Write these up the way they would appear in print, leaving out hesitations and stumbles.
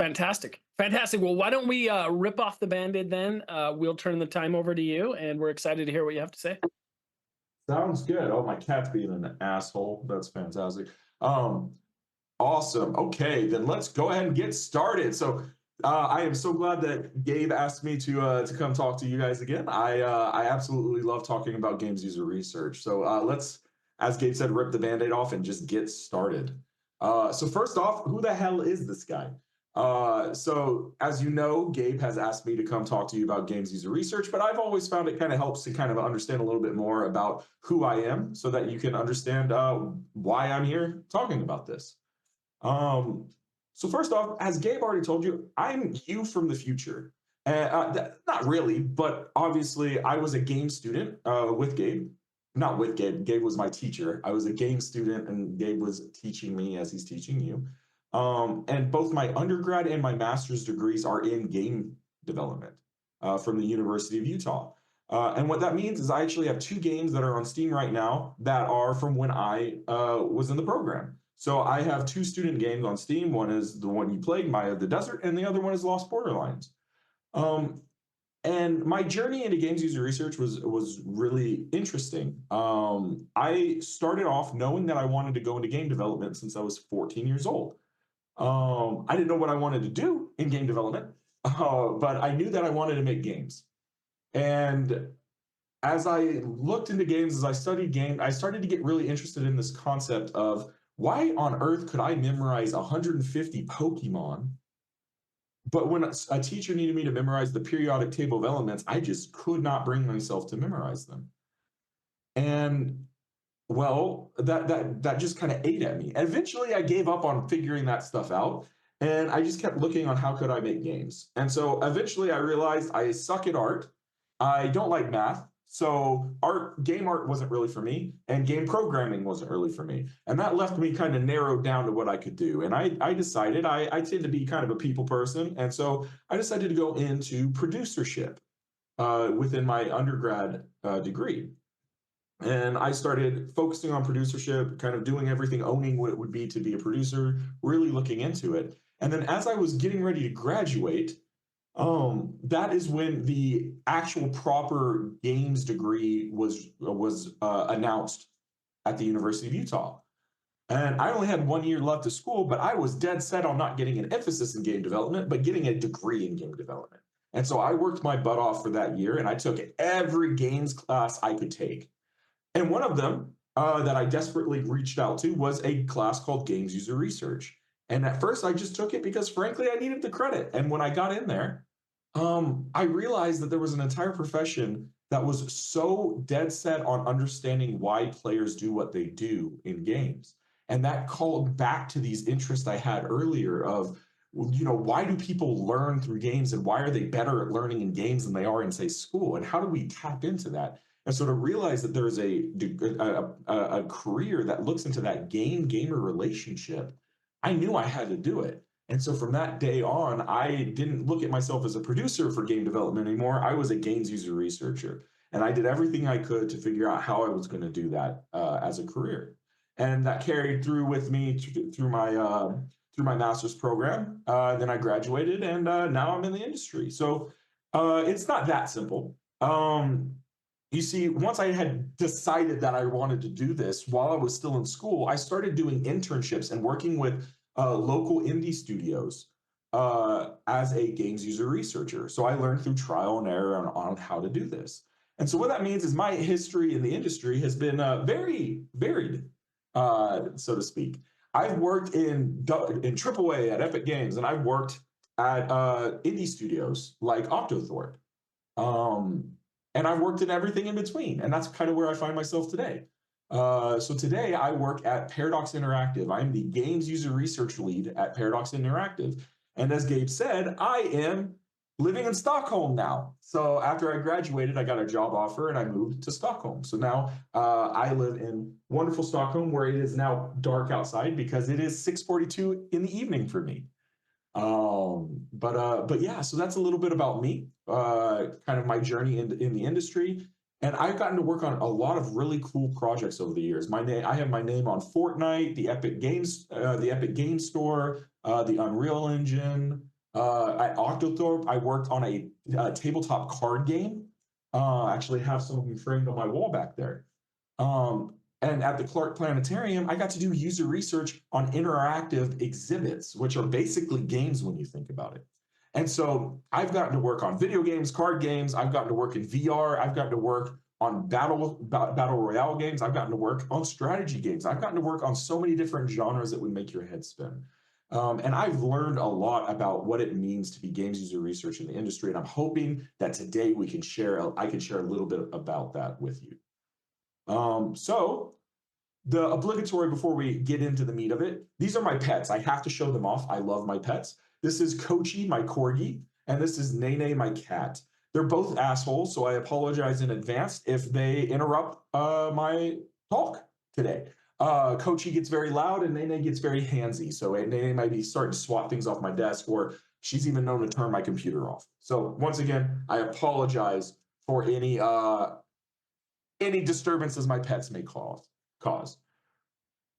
Fantastic. Fantastic. Well, why don't we rip off the band-aid then? We'll turn the time over to you, and we're excited to hear what you have to say. Sounds good. Oh, my cat's being an asshole. That's fantastic. Um, awesome. Okay, then let's go ahead and get started. I am so glad that Gabe asked me to come talk to you guys again. I absolutely love talking about games user research. Let's, as Gabe said, rip the band-aid off and just get started. So first off, who the hell is this guy? So as you know, Gabe has asked me to come talk to you about games user research, but I've always found it kind of helps to kind of understand a little bit more about who I am so that you can understand why I'm here talking about this. Um, so first off, as Gabe already told you, I'm you from the future. Not really, but obviously I was a game student with Gabe. Not with Gabe. Gabe was my teacher. I was a game student, and Gabe was teaching me as he's teaching you. And both my undergrad and my master's degrees are in game development from the University of Utah. And what that means is I actually have two games that are on Steam right now that are from when I was in the program. So I have two student games on Steam. One is the one you played, Maya of the Desert, and the other one is Lost Borderlines. Um, and my journey into games user research was really interesting. I started off knowing that I wanted to go into game development since I was 14 years old. I didn't know what I wanted to do in game development, but I knew that I wanted to make games. And as I looked into games, as I studied games, I started to get really interested in this concept of why on earth could I memorize 150 Pokemon, but when a teacher needed me to memorize the periodic table of elements, I just could not bring myself to memorize them. And well, that just kind of ate at me. And eventually I gave up on figuring that stuff out. And I just kept looking on how could I make games. And so eventually I realized I suck at art. I don't like math. So game art wasn't really for me, and game programming wasn't really for me. And that left me kind of narrowed down to what I could do. And I decided I tend to be kind of a people person. And so I decided to go into producership within my undergrad degree. And I started focusing on producership, kind of doing everything, owning what it would be to be a producer, really looking into it. And then as I was getting ready to graduate, that is when the actual proper games degree was announced at the University of Utah. And I only had 1 year left of school, but I was dead set on not getting an emphasis in game development, but getting a degree in game development. And so I worked my butt off for that year, and I took every games class I could take. And one of them that I desperately reached out to was a class called Games User Research. And at first, I just took it because, frankly, I needed the credit. And when I got in there, I realized that there was an entire profession that was so dead set on understanding why players do what they do in games. And that called back to these interests I had earlier of, why do people learn through games, and why are they better at learning in games than they are in, say, school? And how do we tap into that? And so to realize that there's a career that looks into that gamer relationship, I knew I had to do it. And so from that day on, I didn't look at myself as a producer for game development anymore. I was a games user researcher, and I did everything I could to figure out how I was going to do that as a career. And that carried through with me through my master's program. Then I graduated, and now I'm in the industry. So it's not that simple. You see, once I had decided that I wanted to do this while I was still in school, I started doing internships and working with local indie studios as a games user researcher. So I learned through trial and error on how to do this. And so what that means is my history in the industry has been very varied, so to speak. I've worked in AAA at Epic Games, and I've worked at indie studios like Octothorpe. Um, and I've worked in everything in between, and that's kind of where I find myself today. So today I work at Paradox Interactive. I'm the games user research lead at Paradox Interactive. And as Gabe said, I am living in Stockholm now. So after I graduated, I got a job offer and I moved to Stockholm. So now I live in wonderful Stockholm, where it is now dark outside because it is 6:42 in the evening for me. But yeah, so that's a little bit about me, kind of my journey in the industry. And I've gotten to work on a lot of really cool projects over the years. I have my name on Fortnite, the Epic Games Store, the Unreal Engine, At Octothorpe, I worked on a tabletop card game. I actually have some of them framed on my wall back there. And at the Clark Planetarium, I got to do user research on interactive exhibits, which are basically games when you think about it. And so I've gotten to work on video games, card games. I've gotten to work in VR. I've gotten to work on battle royale games. I've gotten to work on strategy games. I've gotten to work on so many different genres that would make your head spin. And I've learned a lot about what it means to be games user research in the industry. And I'm hoping that today I can share a little bit about that with you. So the obligatory before we get into the meat of it, these are my pets. I have to show them off. I love my pets. This is Kochi, my corgi, and this is Nene, my cat. They're both assholes, so I apologize in advance if they interrupt my talk today. Kochi gets very loud and Nene gets very handsy. So Nene might be starting to swat things off my desk, or she's even known to turn my computer off. So once again, I apologize for any disturbances my pets may cause.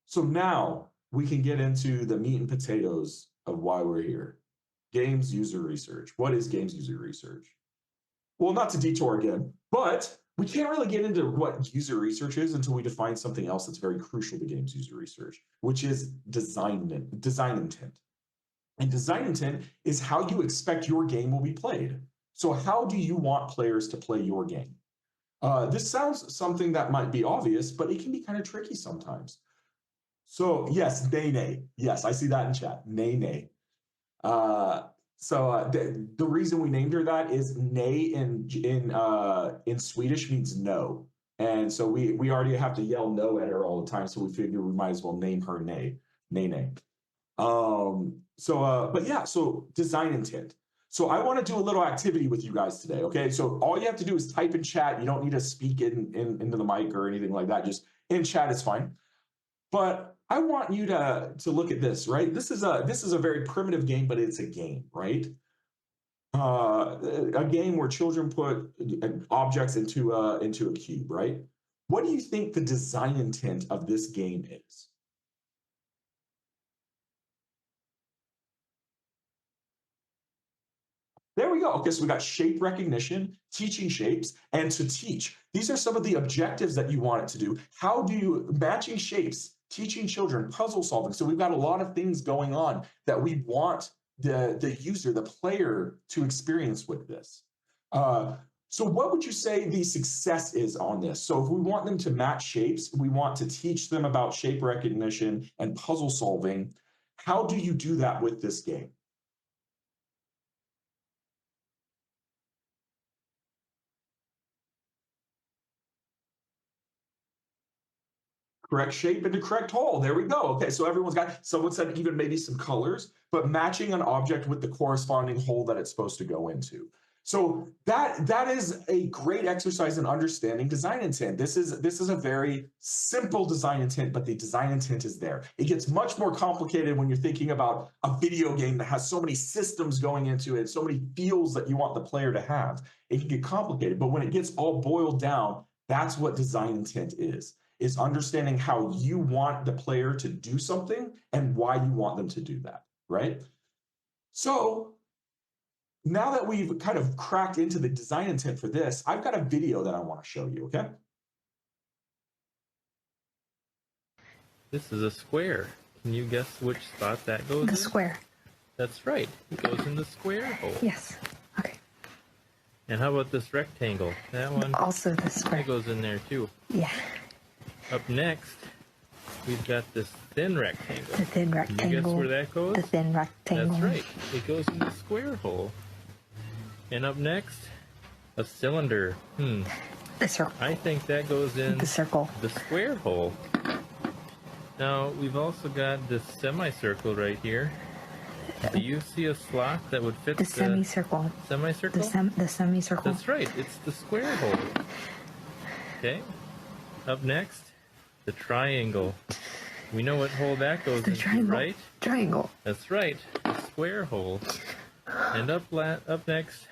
So now we can get into the meat and potatoes of why we're here. Games user research. What is games user research? Well, not to detour again, but we can't really get into what user research is until we define something else that's very crucial to games user research, which is design intent. And design intent is how you expect your game will be played. So how do you want players to play your game? This sounds something that might be obvious, but it can be kind of tricky sometimes. So yes, Nene. Yes, I see that in chat. Nene. The reason we named her that is "nay" in Swedish means no, and so we already have to yell no at her all the time. So we figured we might as well name her Nene. But yeah, so design intent. So I want to do a little activity with you guys today. Okay, so all you have to do is type in chat. You don't need to speak into the mic or anything like that. Just in chat is fine. But I want you to look at this, right? This is a very primitive game, but it's a game, right? A game where children put objects into a cube, right? What do you think the design intent of this game is? There we go. Okay, so we got shape recognition, teaching shapes, and to teach. These are some of the objectives that you want it to do. How do you matching shapes, teaching children, puzzle solving? So we've got a lot of things going on that we want the user, the player, to experience with this. So what would you say the success is on this? So if we want them to match shapes, we want to teach them about shape recognition and puzzle solving. How do you do that with this game? Correct shape and the correct hole. There we go. Okay, so everyone's got, someone said even maybe some colors, but matching an object with the corresponding hole that it's supposed to go into. So that is a great exercise in understanding design intent. This is a very simple design intent, but the design intent is there. It gets much more complicated when you're thinking about a video game that has so many systems going into it, so many feels that you want the player to have. It can get complicated, but when it gets all boiled down, that's what design intent is understanding how you want the player to do something and why you want them to do that, right? So now that we've kind of cracked into the design intent for this, I've got a video that I want to show you, okay? This is a square. Can you guess which spot that goes in? The square. That's right. It goes in the square hole. Yes. Okay. And how about this rectangle? That one Also the square. that goes in there too. Yeah. Up next, we've got this thin rectangle. The thin rectangle. Can you guess where that goes? The thin rectangle. That's right. It goes in the square hole. And up next, a cylinder. The circle. I think that goes in The circle. the square hole. Now, we've also got this semicircle right here. Do you see a slot that would fit The semicircle. semicircle? The semicircle. That's right. It's the square hole. Okay. Up next, the triangle. We know what hole that goes The into, triangle. right? Triangle. That's right. The square hole. And up next,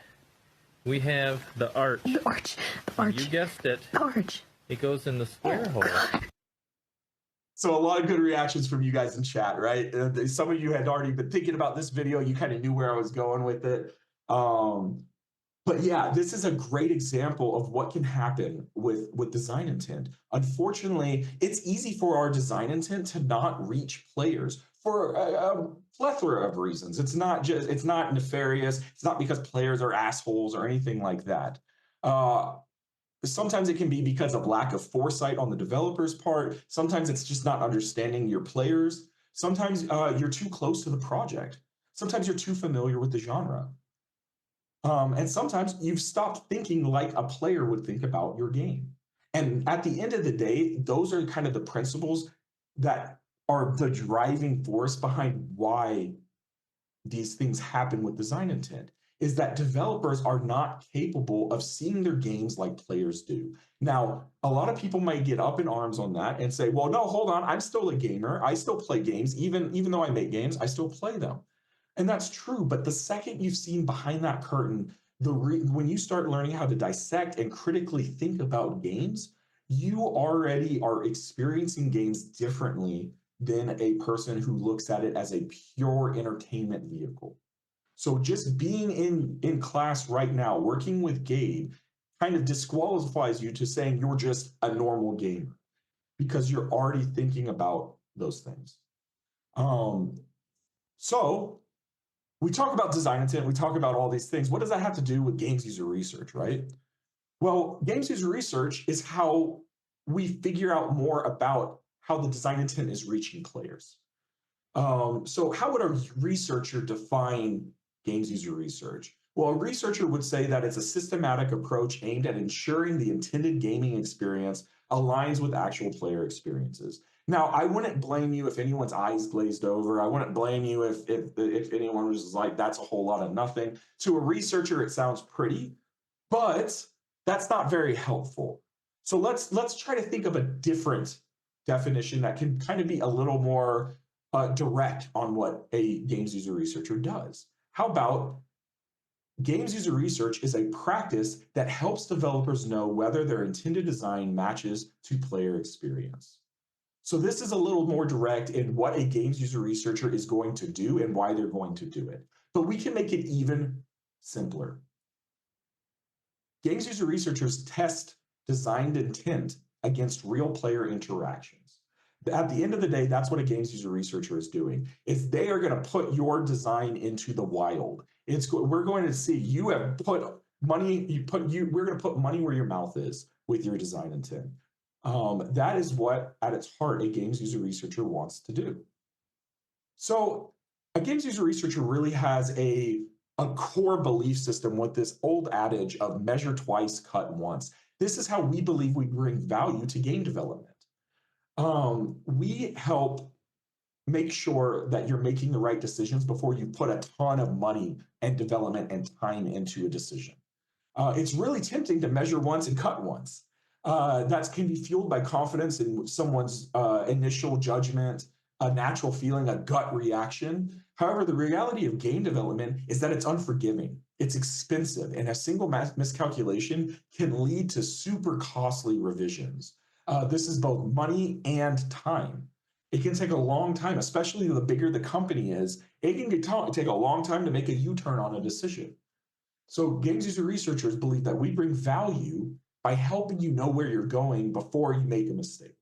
we have the arch. The arch. The arch. You guessed it. The arch. It goes in the square hole. So a lot of good reactions from you guys in chat, right? Some of you had already been thinking about this video. You kind of knew where I was going with it. But yeah, this is a great example of what can happen with design intent. Unfortunately, it's easy for our design intent to not reach players for a plethora of reasons. It's not nefarious. It's not because players are assholes or anything like that. Sometimes it can be because of lack of foresight on the developer's part. Sometimes it's just not understanding your players. Sometimes you're too close to the project. Sometimes you're too familiar with the genre. And sometimes you've stopped thinking like a player would think about your game. And at the end of the day, those are kind of the principles that are the driving force behind why these things happen with design intent, is that developers are not capable of seeing their games like players do. Now, a lot of people might get up in arms on that and say, well, no, hold on, I'm still a gamer. I still play games. Even though I make games, I still play them. And that's true. But the second you've seen behind that curtain, when you start learning how to dissect and critically think about games, you already are experiencing games differently than a person who looks at it as a pure entertainment vehicle. So just being in class right now, working with Gabe, kind of disqualifies you to saying you're just a normal gamer because you're already thinking about those things. So we talk about design intent, we talk about all these things. What does that have to do with games user research, right? Well, games user research is how we figure out more about how the design intent is reaching players. So how would a researcher define games user research? Well, a researcher would say that it's a systematic approach aimed at ensuring the intended gaming experience aligns with actual player experiences. Now, I wouldn't blame you if anyone's eyes glazed over. I wouldn't blame you if anyone was like, that's a whole lot of nothing. To a researcher, it sounds pretty, but that's not very helpful. So let's try to think of a different definition that can kind of be a little more direct on what a games user researcher does. How about games user research is a practice that helps developers know whether their intended design matches to player experience. So this is a little more direct in what a games user researcher is going to do and why they're going to do it. But we can make it even simpler. Games user researchers test designed intent against real player interactions. At the end of the day, that's what a games user researcher is doing. Is they are going to put your design into the wild. We're going to see you have put money. We're going to put money where your mouth is with your design intent. That is what, at its heart, a games user researcher wants to do. So, a games user researcher really has a core belief system with this old adage of measure twice, cut once. This is how we believe we bring value to game development. We help make sure that you're making the right decisions before you put a ton of money and development and time into a decision. It's really tempting to measure once and cut once. That can be fueled by confidence in someone's initial judgment, a natural feeling, a gut reaction. However, the reality of game development is that it's unforgiving, it's expensive, and a single miscalculation can lead to super costly revisions. This is both money and time. It can take a long time, especially the bigger the company is. It can take a long time to make a U-turn on a decision. So games user researchers believe that we bring value by helping you know where you're going before you make a mistake.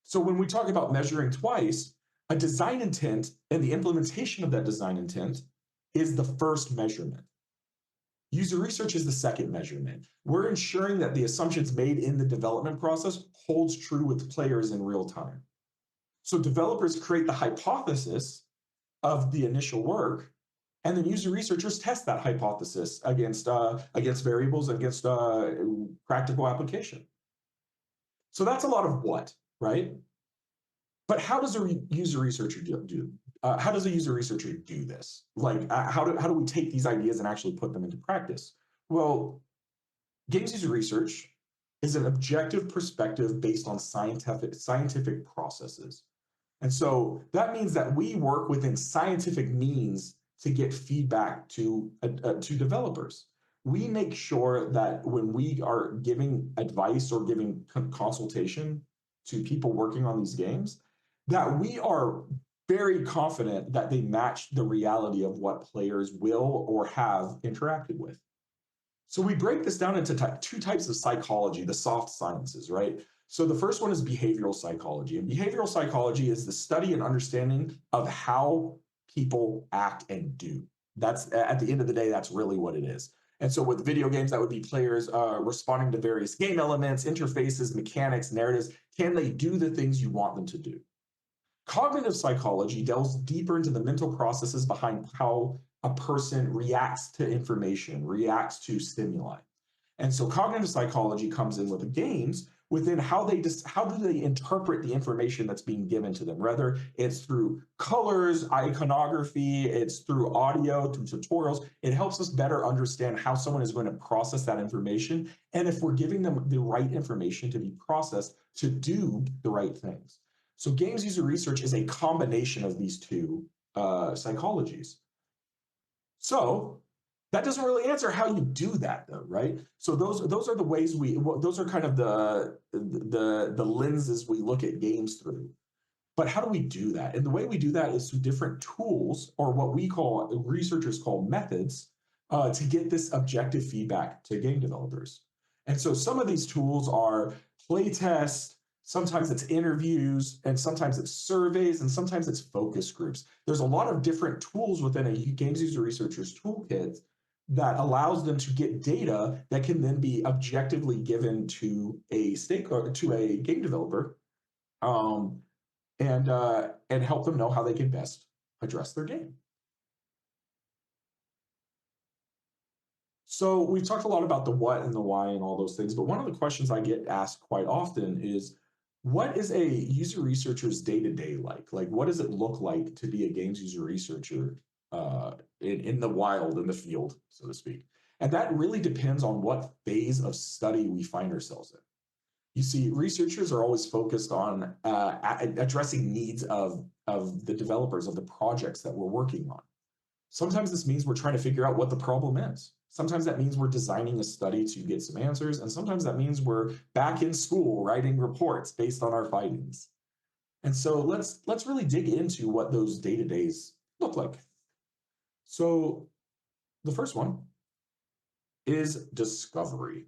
So when we talk about measuring twice, a design intent and the implementation of that design intent is the first measurement. User research is the second measurement. We're ensuring that the assumptions made in the development process holds true with players in real time. So developers create the hypothesis of the initial work, and then user researchers test that hypothesis against variables, against practical application. So that's a lot of what, right? But how does a user researcher do? How does a user researcher do this? Like, how do we take these ideas and actually put them into practice? Well, games user research is an objective perspective based on scientific processes. And so that means that we work within scientific means to get feedback to developers. We make sure that when we are giving advice or giving consultation to people working on these games that we are very confident that they match the reality of what players will or have interacted with. So we break this down into two types of psychology, the soft sciences, right? So the first one is behavioral psychology. And behavioral psychology is the study and understanding of how people act and do. That's at the end of the day, that's really what it is. And so with video games, that would be players responding to various game elements, interfaces, mechanics, narratives. Can they do the things you want them to do? Cognitive psychology delves deeper into the mental processes behind how a person reacts to information, reacts to stimuli. And so cognitive psychology comes in with the games within how do they interpret the information that's being given to them, whether it's through colors, iconography, it's through audio, through tutorials. It helps us better understand how someone is going to process that information and if we're giving them the right information to be processed to do the right things. So games user research is a combination of these two psychologies. So that doesn't really answer how you do that, though, right? So those are the ways those are kind of the lenses we look at games through. But how do we do that? And the way we do that is through different tools, or what researchers call methods, to get this objective feedback to game developers. And so some of these tools are playtest, sometimes it's interviews, and sometimes it's surveys, and sometimes it's focus groups. There's a lot of different tools within a games user researcher's toolkit that allows them to get data that can then be objectively given to a game developer, and help them know how they can best address their game. So we've talked a lot about the what and the why and all those things, but one of the questions I get asked quite often is, what is a user researcher's day-to-day like? Like, what does it look like to be a games user researcher in the wild, in the field, so to speak? And that really depends on what phase of study we find ourselves in. You see, researchers are always focused on addressing needs of the developers of the projects that we're working on. Sometimes this means we're trying to figure out what the problem is. Sometimes that means we're designing a study to get some answers, and sometimes that means we're back in school writing reports based on our findings. And so let's really dig into what those day-to-days look like. So the first one is discovery.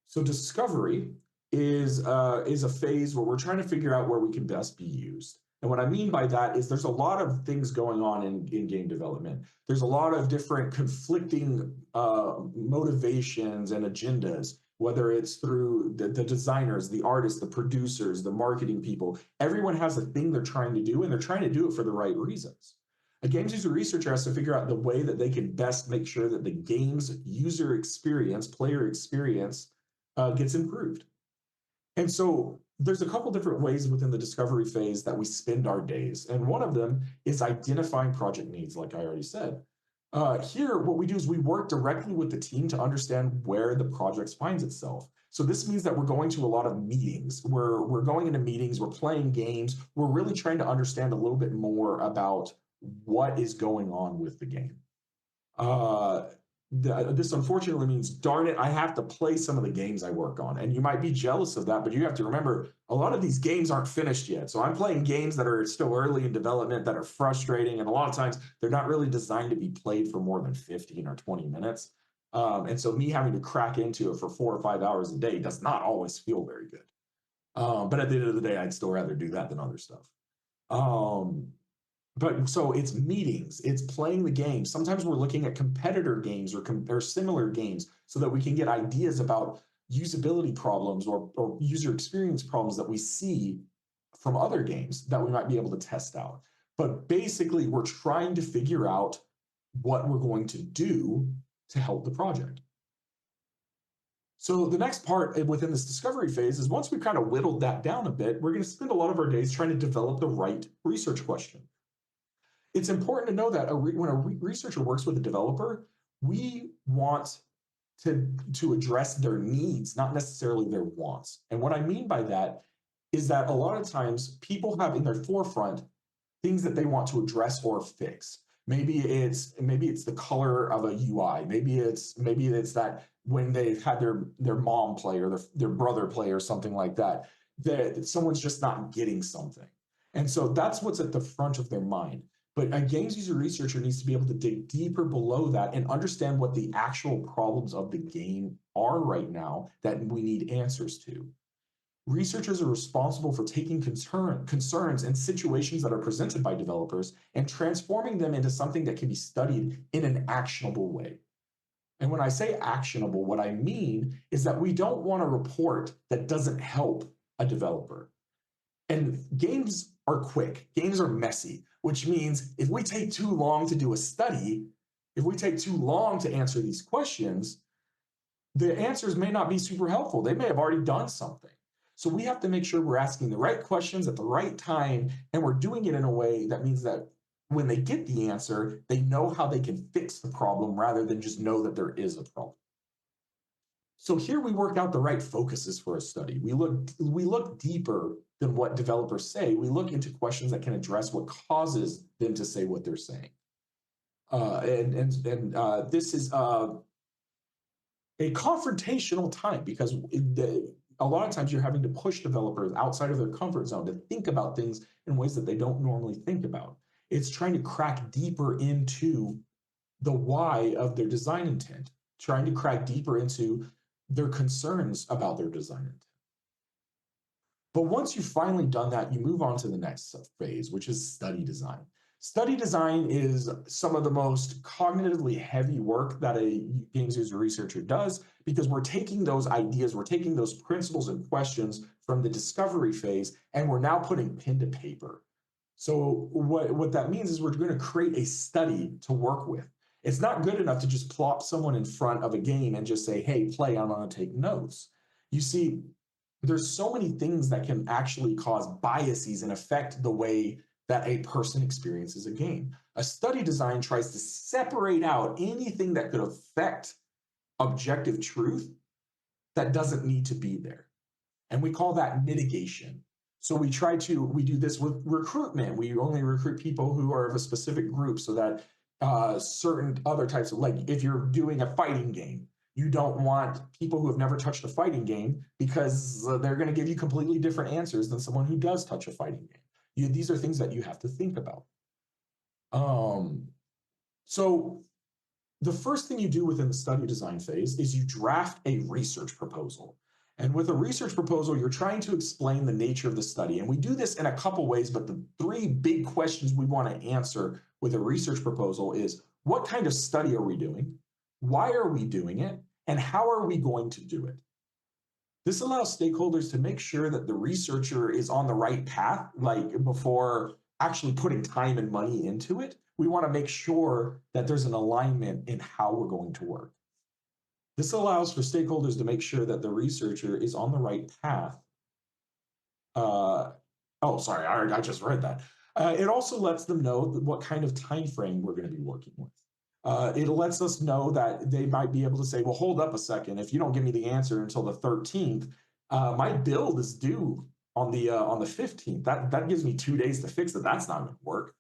So discovery is a phase where we're trying to figure out where we can best be used. And what I mean by that is there's a lot of things going on in game development. There's a lot of different conflicting motivations and agendas, whether it's through the designers, the artists, the producers, the marketing people. Everyone has a thing they're trying to do, and they're trying to do it for the right reasons. A games user researcher has to figure out the way that they can best make sure that the game's user experience, player experience, gets improved. And so there's a couple different ways within the discovery phase that we spend our days. And one of them is identifying project needs, like I already said. Here, what we do is we work directly with the team to understand where the project finds itself. So this means that we're going to a lot of meetings. We're going into meetings, we're playing games. We're really trying to understand a little bit more about what is going on with the game. This unfortunately means, darn it, I have to play some of the games I work on. And you might be jealous of that, but you have to remember, a lot of these games aren't finished yet. So I'm playing games that are still early in development that are frustrating. And a lot of times they're not really designed to be played for more than 15 or 20 minutes. And so me having to crack into it for 4 or 5 hours a day does not always feel very good. But at the end of the day, I'd still rather do that than other stuff. But so it's meetings, it's playing the game. Sometimes we're looking at competitor games or similar games so that we can get ideas about usability problems or user experience problems that we see from other games that we might be able to test out. But basically, we're trying to figure out what we're going to do to help the project. So the next part within this discovery phase is, once we've kind of whittled that down a bit, we're going to spend a lot of our days trying to develop the right research question. It's important to know that when a researcher works with a developer, we want to address their needs, not necessarily their wants. And what I mean by that is that a lot of times people have in their forefront things that they want to address or fix. Maybe it's the color of a UI. Maybe it's that when they've had their mom play or their brother play or something like that, that someone's just not getting something. And so that's what's at the front of their mind. But a games user researcher needs to be able to dig deeper below that and understand what the actual problems of the game are right now that we need answers to. Researchers are responsible for taking concerns and situations that are presented by developers and transforming them into something that can be studied in an actionable way. And when I say actionable, what I mean is that we don't want a report that doesn't help a developer. And games are quick, games are messy, which means if we take too long to do a study, if we take too long to answer these questions, the answers may not be super helpful. They may have already done something. So we have to make sure we're asking the right questions at the right time, and we're doing it in a way that means that when they get the answer, they know how they can fix the problem rather than just know that there is a problem. So here we work out the right focuses for a study. We look deeper than what developers say. We look into questions that can address what causes them to say what they're saying. This is a confrontational time because a lot of times you're having to push developers outside of their comfort zone to think about things in ways that they don't normally think about. It's trying to crack deeper into the why of their design intent, trying to crack deeper into their concerns about their design intent. But once you've finally done that, you move on to the next phase, which is study design. Study design is some of the most cognitively heavy work that a games user researcher does because we're taking those ideas, we're taking those principles and questions from the discovery phase, and we're now putting pen to paper. So what that means is we're going to create a study to work with. It's not good enough to just plop someone in front of a game and just say, hey, play, I'm going to take notes. You see, there's so many things that can actually cause biases and affect the way that a person experiences a game. A study design tries to separate out anything that could affect objective truth that doesn't need to be there. And we call that mitigation. So we do this with recruitment. We only recruit people who are of a specific group so that certain other types of, like if you're doing a fighting game, you don't want people who have never touched a fighting game because they're going to give you completely different answers than someone who does touch a fighting game. These are things that you have to think about. So the first thing you do within the study design phase is you draft a research proposal. And with a research proposal, you're trying to explain the nature of the study. And we do this in a couple ways, but the three big questions we want to answer with a research proposal is what kind of study are we doing? Why are we doing it? And how are we going to do it? This allows stakeholders to make sure that the researcher is on the right path, like before actually putting time and money into it. We want to make sure that there's an alignment in how we're going to work. This allows for stakeholders to make sure that the researcher is on the right path. I just read that. It also lets them know what kind of time frame we're going to be working with. It lets us know that they might be able to say, well, hold up a second. If you don't give me the answer until the 13th, my build is due on the 15th. That gives me 2 days to fix it. That's not going to work.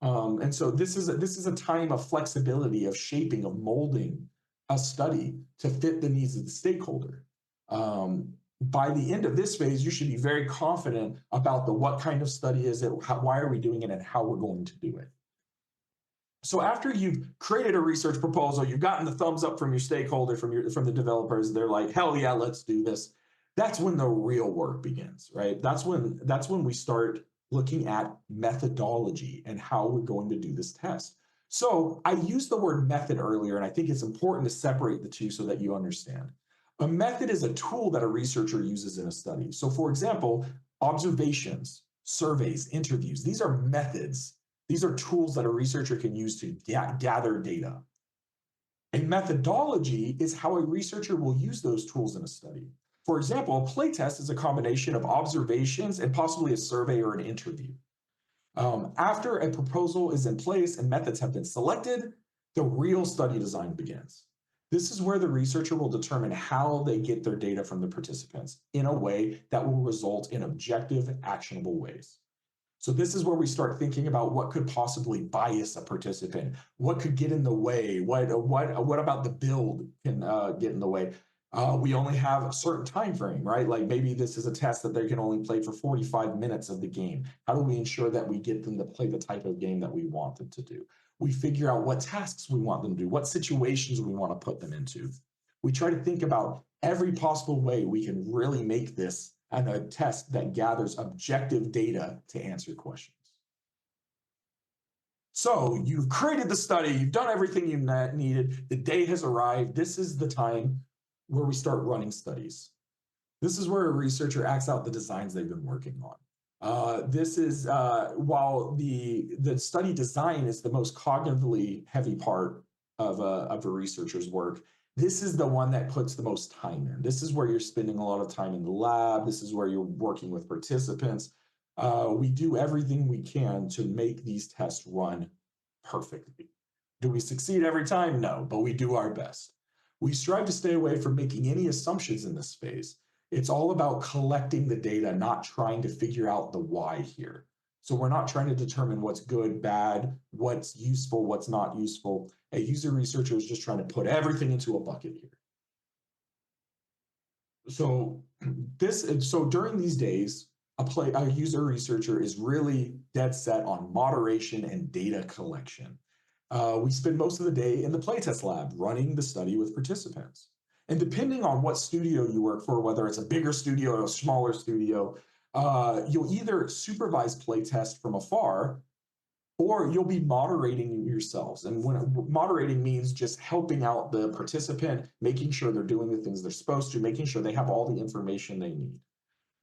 And so this is a time of flexibility, of shaping, of molding a study to fit the needs of the stakeholder. By the end of this phase, you should be very confident about what kind of study is it, why are we doing it, and how we're going to do it. So after you've created a research proposal, you've gotten the thumbs up from your stakeholder, from the developers, they're like, hell yeah, let's do this. That's when the real work begins, right? That's when we start looking at methodology and how we're going to do this test. So I used the word method earlier, and I think it's important to separate the two so that you understand. A method is a tool that a researcher uses in a study. So for example, observations, surveys, interviews, these are methods. These are tools that a researcher can use to gather data. A methodology is how a researcher will use those tools in a study. For example, a playtest is a combination of observations and possibly a survey or an interview. After a proposal is in place and methods have been selected, the real study design begins. This is where the researcher will determine how they get their data from the participants in a way that will result in objective, actionable ways. So this is where we start thinking about what could possibly bias a participant, what could get in the way, what about the build can get in the way. We only have a certain time frame, right? Like maybe this is a test that they can only play for 45 minutes of the game. How do we ensure that we get them to play the type of game that we want them to do? We figure out what tasks we want them to do, what situations we want to put them into. We try to think about every possible way we can really make this a test that gathers objective data to answer questions. So you've created the study, you've done everything you needed, the day has arrived. This is the time where we start running studies. This is where a researcher acts out the designs they've been working on. This is while the study design is the most cognitively heavy part of a researcher's work. This is the one that puts the most time in. This is where you're spending a lot of time in the lab. This is where you're working with participants. We do everything we can to make these tests run perfectly. Do we succeed every time? No, but we do our best. We strive to stay away from making any assumptions in this phase. It's all about collecting the data, not trying to figure out the why here. So we're not trying to determine what's good, bad, what's useful, what's not useful. A user researcher is just trying to put everything into a bucket here. So during these days, a user researcher is really dead set on moderation and data collection. We spend most of the day in the playtest lab running the study with participants. And depending on what studio you work for, whether it's a bigger studio or a smaller studio, you'll either supervise playtest from afar, or you'll be moderating yourselves. And when moderating means just helping out the participant, making sure they're doing the things they're supposed to, making sure they have all the information they need.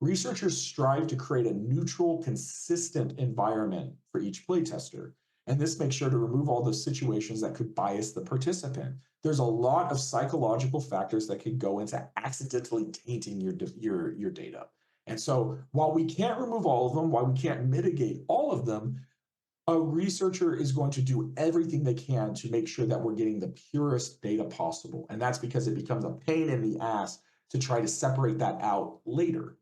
Researchers strive to create a neutral, consistent environment for each playtester. And this makes sure to remove all those situations that could bias the participant. There's a lot of psychological factors that could go into accidentally tainting your data. And so while we can't remove all of them, while we can't mitigate all of them, a researcher is going to do everything they can to make sure that we're getting the purest data possible. And that's because it becomes a pain in the ass to try to separate that out later.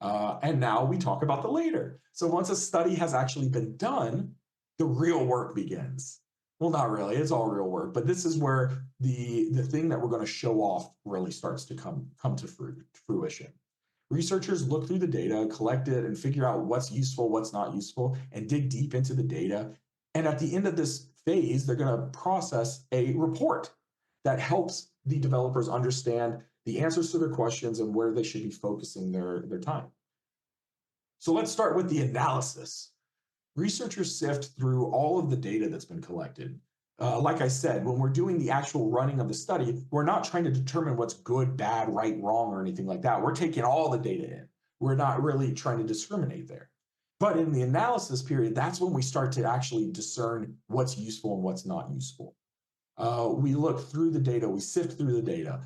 And now we talk about the later. So once a study has actually been done, the real work begins. Well, not really, it's all real work, but this is where the thing that we're going to show off really starts to come to fruition. Researchers look through the data, collect it, and figure out what's useful, what's not useful, and dig deep into the data. And at the end of this phase, they're going to process a report that helps the developers understand the answers to their questions and where they should be focusing their time. So let's start with the analysis. Researchers sift through all of the data that's been collected. Like I said, when we're doing the actual running of the study, we're not trying to determine what's good, bad, right, wrong, or anything like that. We're taking all the data in. We're not really trying to discriminate there. But in the analysis period, that's when we start to actually discern what's useful and what's not useful. We look through the data, we sift through the data,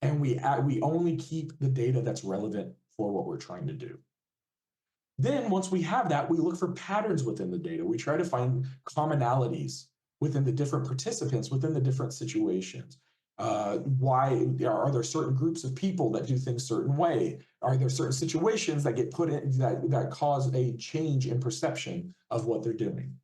and we only keep the data that's relevant for what we're trying to do. Then once we have that, we look for patterns within the data. We try to find commonalities within the different participants, within the different situations. Why are there certain groups of people that do things a certain way? Are there certain situations that get put in that cause a change in perception of what they're doing?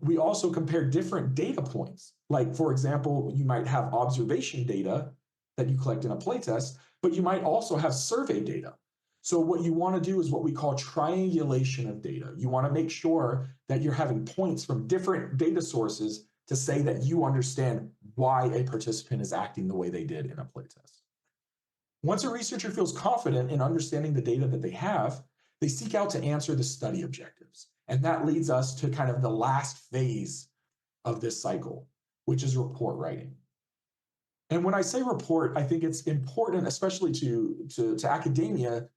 We also compare different data points. Like, for example, you might have observation data that you collect in a playtest, but you might also have survey data. So what you want to do is what we call triangulation of data. You want to make sure that you're having points from different data sources to say that you understand why a participant is acting the way they did in a playtest. Once a researcher feels confident in understanding the data that they have, they seek out to answer the study objectives. And that leads us to kind of the last phase of this cycle, which is report writing. And when I say report, I think it's important, especially to academia,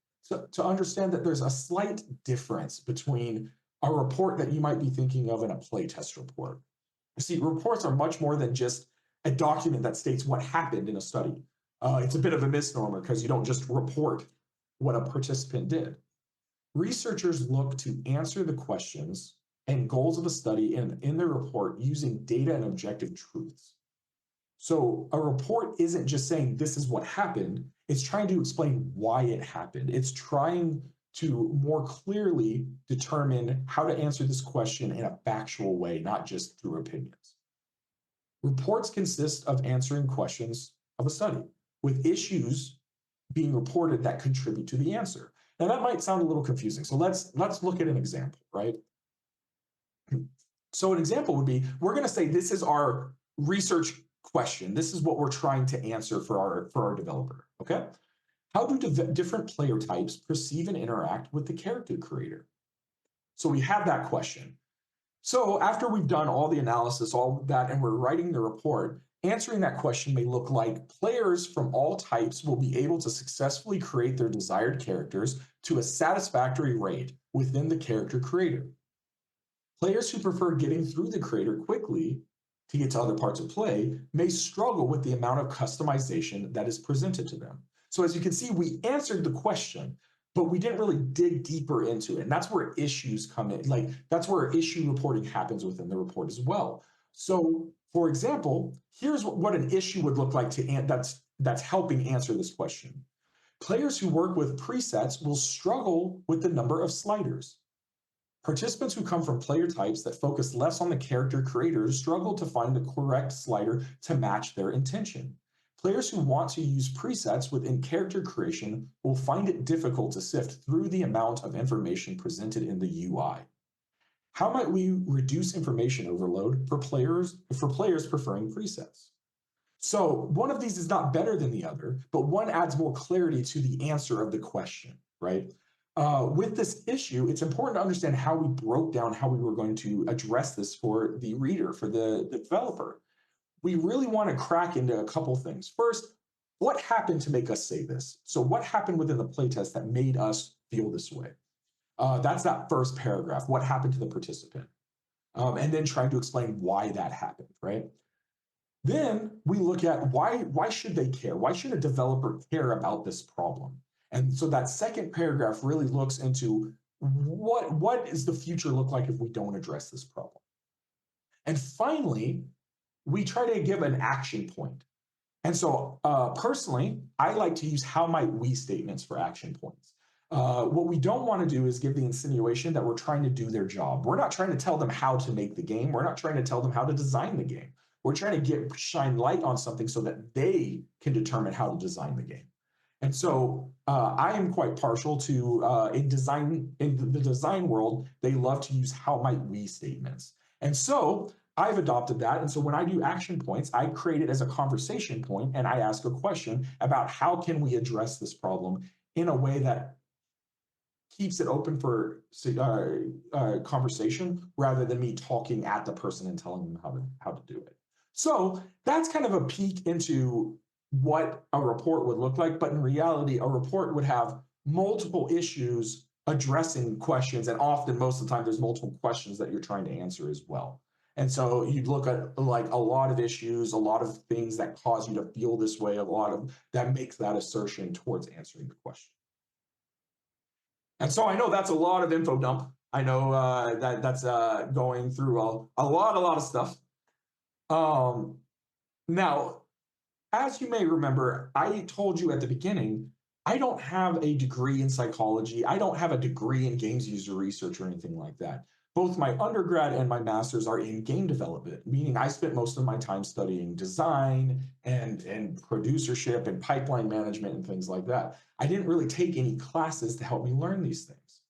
to understand that there's a slight difference between a report that you might be thinking of and a playtest report. You see, reports are much more than just a document that states what happened in a study. It's a bit of a misnomer because you don't just report what a participant did. Researchers look to answer the questions and goals of a study in their report using data and objective truths. So a report isn't just saying this is what happened, it's trying to explain why it happened. It's trying to more clearly determine how to answer this question in a factual way, not just through opinions. Reports consist of answering questions of a study. with issues being reported that contribute to the answer. Now that might sound a little confusing. So let's look at an example, right? So an example would be, we're going to say this is our research question. This is what we're trying to answer for our developer, okay? How do different player types perceive and interact with the character creator? So we have that question. So after we've done all the analysis, all that, and we're writing the report, answering that question may look like players from all types will be able to successfully create their desired characters to a satisfactory rate within the character creator. Players who prefer getting through the creator quickly to get to other parts of play may struggle with the amount of customization that is presented to them. So as you can see, we answered the question, but we didn't really dig deeper into it. And that's where issues come in. Like, that's where issue reporting happens within the report as well. So for example, here's what an issue would look like that's helping answer this question. Players who work with presets will struggle with the number of sliders. Participants who come from player types that focus less on the character creators struggle to find the correct slider to match their intention. Players who want to use presets within character creation will find it difficult to sift through the amount of information presented in the UI. How might we reduce information overload for players preferring presets? So one of these is not better than the other, but one adds more clarity to the answer of the question, right? With this issue, it's important to understand how we broke down how we were going to address this for the reader, for the developer. We really want to crack into a couple things. First, what happened to make us say this? So what happened within the playtest that made us feel this way? That's that first paragraph. What happened to the participant? And then trying to explain why that happened, right? Then we look at why should they care? Why should a developer care about this problem? And so that second paragraph really looks into what does the future look like if we don't address this problem? And finally, we try to give an action point. And so personally, I like to use how might we statements for action points. What we don't want to do is give the insinuation that we're trying to do their job. We're not trying to tell them how to make the game. We're not trying to tell them how to design the game. We're trying to shine light on something so that they can determine how to design the game. And so I am quite partial to in the design world, they love to use how might we statements. And so I've adopted that. And so when I do action points, I create it as a conversation point and I ask a question about how can we address this problem in a way that keeps it open for conversation rather than me talking at the person and telling them how to do it. So that's kind of a peek into what a report would look like. But in reality, a report would have multiple issues addressing questions. And often, most of the time, there's multiple questions that you're trying to answer as well. And so you'd look at like a lot of issues, a lot of things that cause you to feel this way, a lot of that makes that assertion towards answering the question. And so I know that's a lot of info dump. I know that's going through a lot of stuff. Now, as you may remember, I told you at the beginning, I don't have a degree in psychology. I don't have a degree in games user research or anything like that. Both my undergrad and my master's are in game development, meaning I spent most of my time studying design and producership and pipeline management and things like that. I didn't really take any classes to help me learn these things.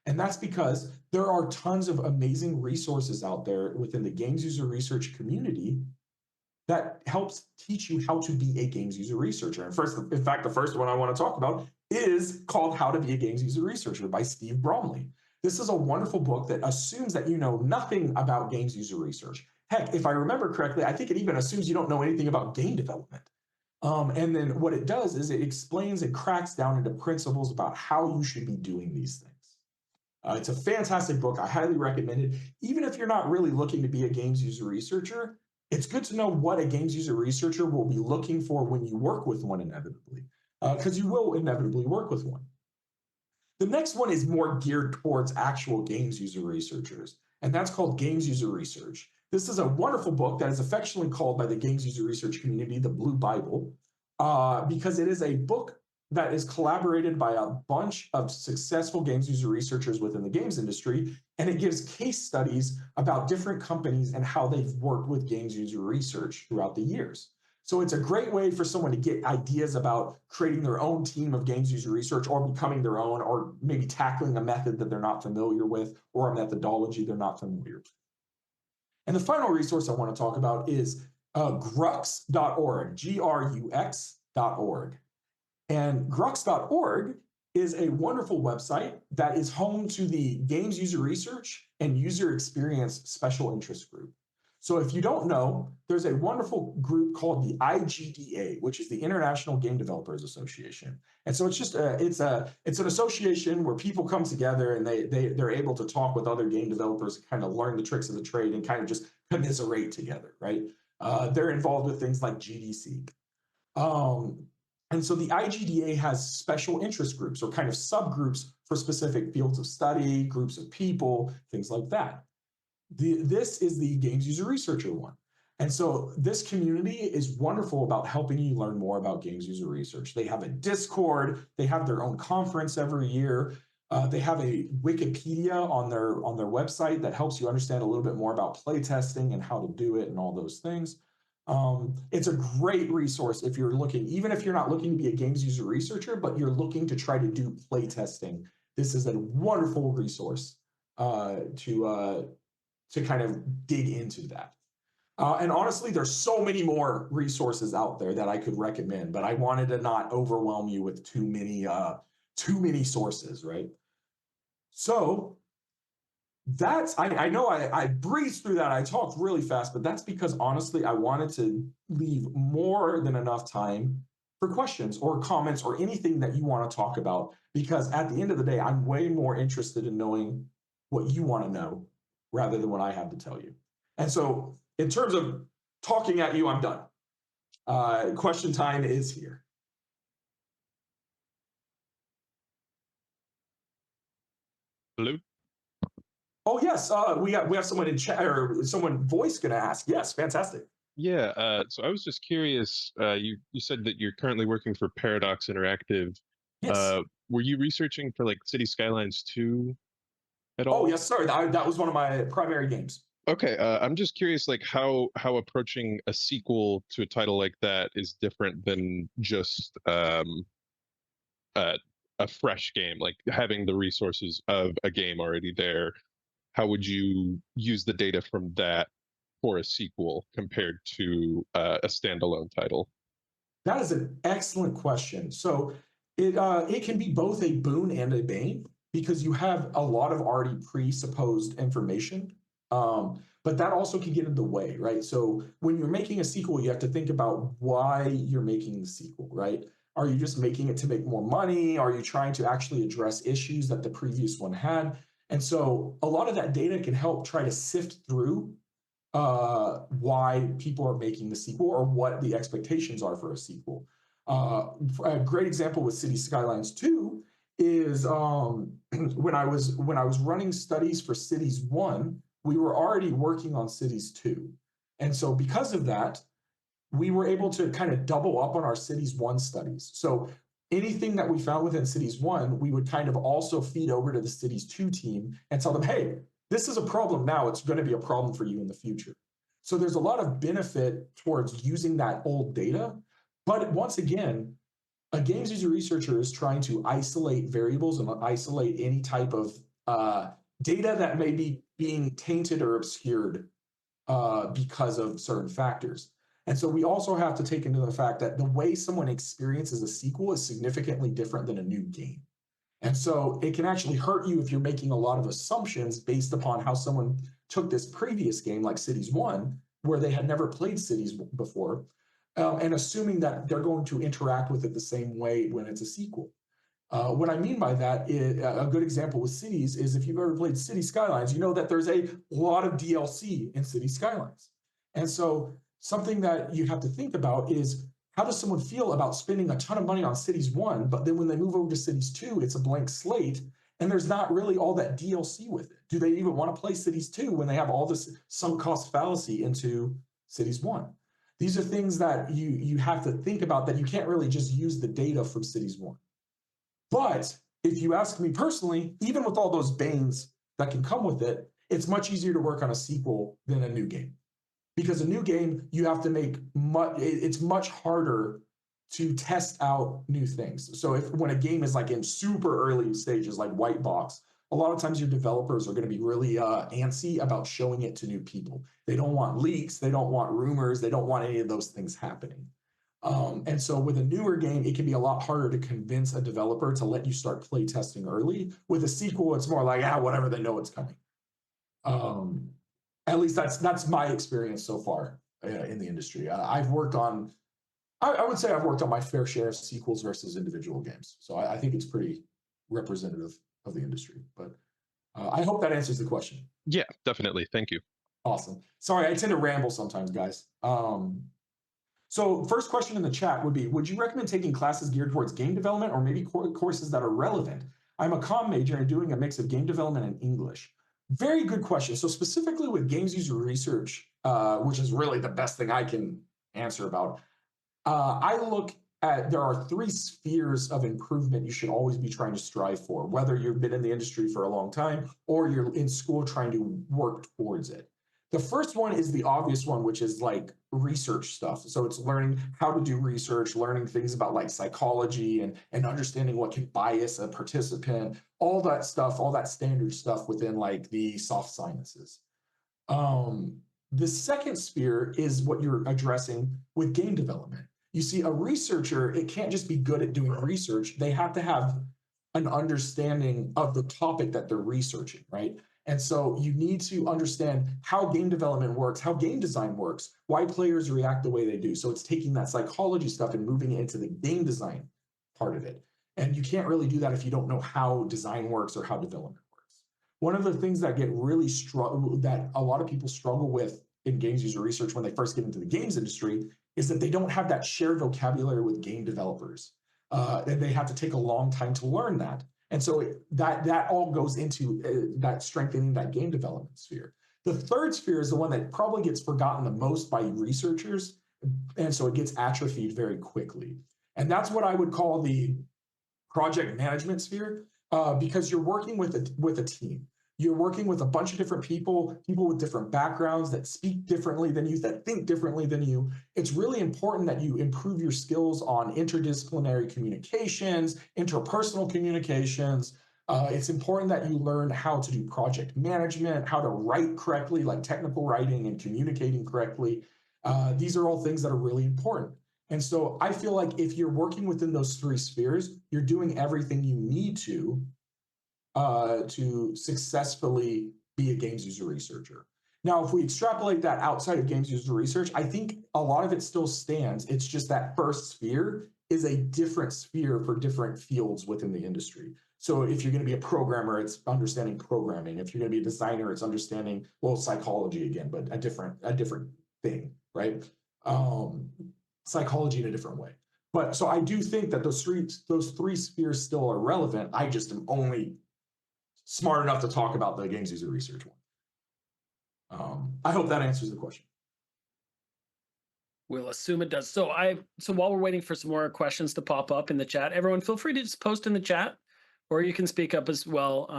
And that's because there are tons of amazing resources out there within the games user research community that helps teach you how to be a games user researcher. And in fact, the first one I want to talk about is called How to Be a Games User Researcher by Steve Bromley. This is a wonderful book that assumes that you know nothing about games user research. Heck, if I remember correctly, I think it even assumes you don't know anything about game development. And then what it does is it explains and cracks down into principles about how you should be doing these things. It's a fantastic book. I highly recommend it. Even if you're not really looking to be a games user researcher, it's good to know what a games user researcher will be looking for when you work with one inevitably, because you will inevitably work with one. The next one is more geared towards actual games user researchers, and that's called Games User Research. This is a wonderful book that is affectionately called by the games user research community the Blue Bible, because it is a book that is collaborated by a bunch of successful games user researchers within the games industry, and it gives case studies about different companies and how they've worked with games user research throughout the years. So it's a great way for someone to get ideas about creating their own team of games user research or becoming their own, or maybe tackling a method that they're not familiar with or a methodology they're not familiar with. And the final resource I want to talk about is grux.org, grux.org. And grux.org is a wonderful website that is home to the Games User Research and User Experience Special Interest Group. So if you don't know, there's a wonderful group called the IGDA, which is the International Game Developers Association. And so it's just it's an association where people come together and they're able to talk with other game developers, kind of learn the tricks of the trade and kind of just commiserate together, right? They're involved with things like GDC. And so the IGDA has special interest groups or kind of subgroups for specific fields of study, groups of people, things like that. This is the Games User Researcher one. And so this community is wonderful about helping you learn more about games user research. They have a Discord, they have their own conference every year. They have a Wikipedia on their website that helps you understand a little bit more about playtesting and how to do it and all those things. It's a great resource if you're looking, even if you're not looking to be a games user researcher, but you're looking to try to do playtesting. This is a wonderful resource to kind of dig into that. And honestly, there's so many more resources out there that I could recommend, but I wanted to not overwhelm you with too many sources, right? So I know I breezed through that. I talked really fast, but that's because honestly, I wanted to leave more than enough time for questions or comments or anything that you want to talk about, because at the end of the day, I'm way more interested in knowing what you want to know rather than what I have to tell you. And so in terms of talking at you, I'm done. Question time is here. Hello? Oh, yes. We have someone in chat, or someone voice going to ask. Yes, fantastic. Yeah, so I was just curious, you said that you're currently working for Paradox Interactive. Yes. Were you researching for like City Skylines 2 at all? Oh, yes, sir. That was one of my primary games. Okay, I'm just curious, like how approaching a sequel to a title like that is different than just a fresh game, like having the resources of a game already there. How would you use the data from that for a sequel compared to a standalone title? That is an excellent question. So it can be both a boon and a bane because you have a lot of already presupposed information. But that also can get in the way, right? So when you're making a sequel, you have to think about why you're making the sequel, right? Are you just making it to make more money? Are you trying to actually address issues that the previous one had? And so a lot of that data can help try to sift through why people are making the sequel or what the expectations are for a sequel. A great example with City Skylines 2 is when I was running studies for Cities 1, we were already working on Cities 2. And so because of that, we were able to kind of double up on our Cities 1 studies. So anything that we found within Cities 1, we would kind of also feed over to the Cities 2 team and tell them, hey, this is a problem now. It's going to be a problem for you in the future. So there's a lot of benefit towards using that old data. But once again, a games user researcher is trying to isolate variables and isolate any type of data that may be being tainted or obscured because of certain factors. And so we also have to take into the fact that the way someone experiences a sequel is significantly different than a new game. And so it can actually hurt you if you're making a lot of assumptions based upon how someone took this previous game, like Cities 1, where they had never played Cities before, and assuming that they're going to interact with it the same way when it's a sequel. What I mean by that is a good example with Cities is if you've ever played City Skylines, you know that there's a lot of DLC in City Skylines. And so something that you have to think about is, how does someone feel about spending a ton of money on Cities 1, but then when they move over to Cities 2, it's a blank slate, and there's not really all that DLC with it? Do they even want to play Cities 2 when they have all this sunk cost fallacy into Cities 1? These are things that you have to think about, that you can't really just use the data from Cities 1. But if you ask me personally, even with all those banes that can come with it, it's much easier to work on a sequel than a new game. because a new game, you have to make it's much harder to test out new things. So when a game is like in super early stages, like white box, a lot of times your developers are going to be really antsy about showing it to new people. They don't want leaks, they don't want rumors, they don't want any of those things happening. And so with a newer game, it can be a lot harder to convince a developer to let you start play testing early. With a sequel, it's more like, whatever, they know it's coming. At least that's my experience so far in the industry. I've worked on, I would say I've worked on my fair share of sequels versus individual games. So I think it's pretty representative of the industry. But I hope that answers the question. Yeah, definitely. Thank you. Awesome. Sorry, I tend to ramble sometimes, guys. So first question in the chat would be, would you recommend taking classes geared towards game development or maybe courses that are relevant? I'm a comm major and doing a mix of game development and English. Very good question. So specifically with games user research, which is really the best thing I can answer about, I look at, there are 3 spheres of improvement you should always be trying to strive for, whether you've been in the industry for a long time or you're in school trying to work towards it. The first one is the obvious one, which is like research stuff. So it's learning how to do research, learning things about like psychology and understanding what can bias a participant, all that stuff, all that standard stuff within like the soft sciences. The second sphere is what you're addressing with game development. You see, a researcher, it can't just be good at doing research. They have to have an understanding of the topic that they're researching, right? And so you need to understand how game development works, how game design works, why players react the way they do. So it's taking that psychology stuff and moving it into the game design part of it. And you can't really do that if you don't know how design works or how development works. One of the things that that a lot of people struggle with in games user research when they first get into the games industry is that they don't have that shared vocabulary with game developers. And they have to take a long time to learn that. And so that all goes into that strengthening that game development sphere. The third sphere is the one that probably gets forgotten the most by researchers, and so it gets atrophied very quickly. And that's what I would call the project management sphere, because you're working with a team. You're working with a bunch of different people with different backgrounds that speak differently than you, that think differently than you. It's really important that you improve your skills on interdisciplinary communications, interpersonal communications. It's important that you learn how to do project management, how to write correctly, like technical writing and communicating correctly. These are all things that are really important. And so I feel like if you're working within those 3 spheres, you're doing everything you need to successfully be a games user researcher. Now, if we extrapolate that outside of games user research, I think a lot of it still stands. It's just that first sphere is a different sphere for different fields within the industry. So if you're going to be a programmer, it's understanding programming. If you're going to be a designer, it's understanding, well, psychology again, but a different thing, right? Psychology in a different way. But so I do think that those three spheres still are relevant. I just am only smart enough to talk about the games user research one. I hope that answers the question. We'll assume it does. So while we're waiting for some more questions to pop up in the chat, everyone feel free to just post in the chat, or you can speak up as well.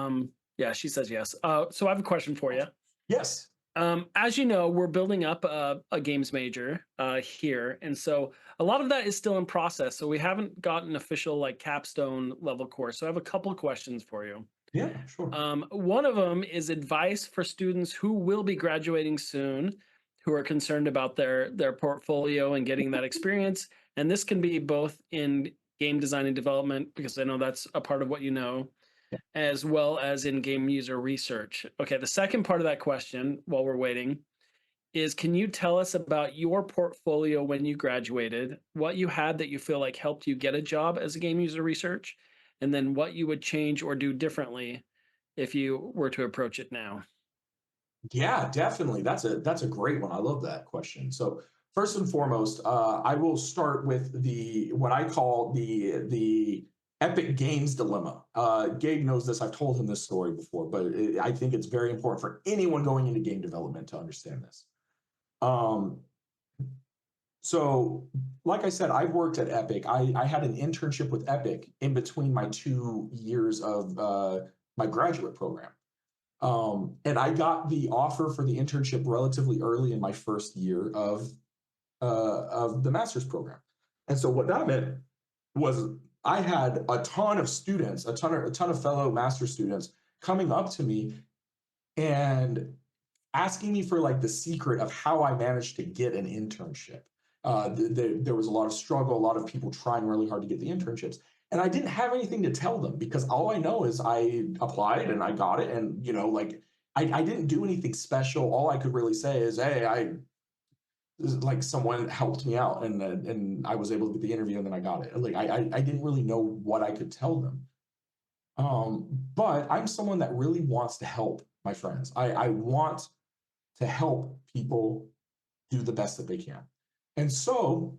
Yeah, she says yes. So I have a question for you. Yes. As you know, we're building up a games major here, and so a lot of that is still in process. So we haven't got an official like capstone level course. So I have a couple of questions for you. Yeah, sure. One of them is advice for students who will be graduating soon, who are concerned about their portfolio and getting that experience. And this can be both in game design and development, because I know that's a part of what you know, as well as in game user research. Okay, the second part of that question, while we're waiting, is can you tell us about your portfolio when you graduated, what you had that you feel like helped you get a job as a game user research, and then what you would change or do differently if you were to approach it now? Yeah, definitely. That's a great one. I love that question. So first and foremost, I will start with what I call the Epic Games dilemma. Gabe knows this. I've told him this story before, but I think it's very important for anyone going into game development to understand this. So like I said, I've worked at Epic. I had an internship with Epic in between my 2 years of my graduate program. And I got the offer for the internship relatively early in my first year of the master's program. And so what that meant was I had a ton of students, a ton of fellow master students coming up to me and asking me for like the secret of how I managed to get an internship. There was a lot of struggle, a lot of people trying really hard to get the internships. And I didn't have anything to tell them because all I know is I applied and I got it. And, you know, like I didn't do anything special. All I could really say is, hey, like someone helped me out and I was able to get the interview and then I got it. Like I didn't really know what I could tell them. But I'm someone that really wants to help my friends. I want to help people do the best that they can. And so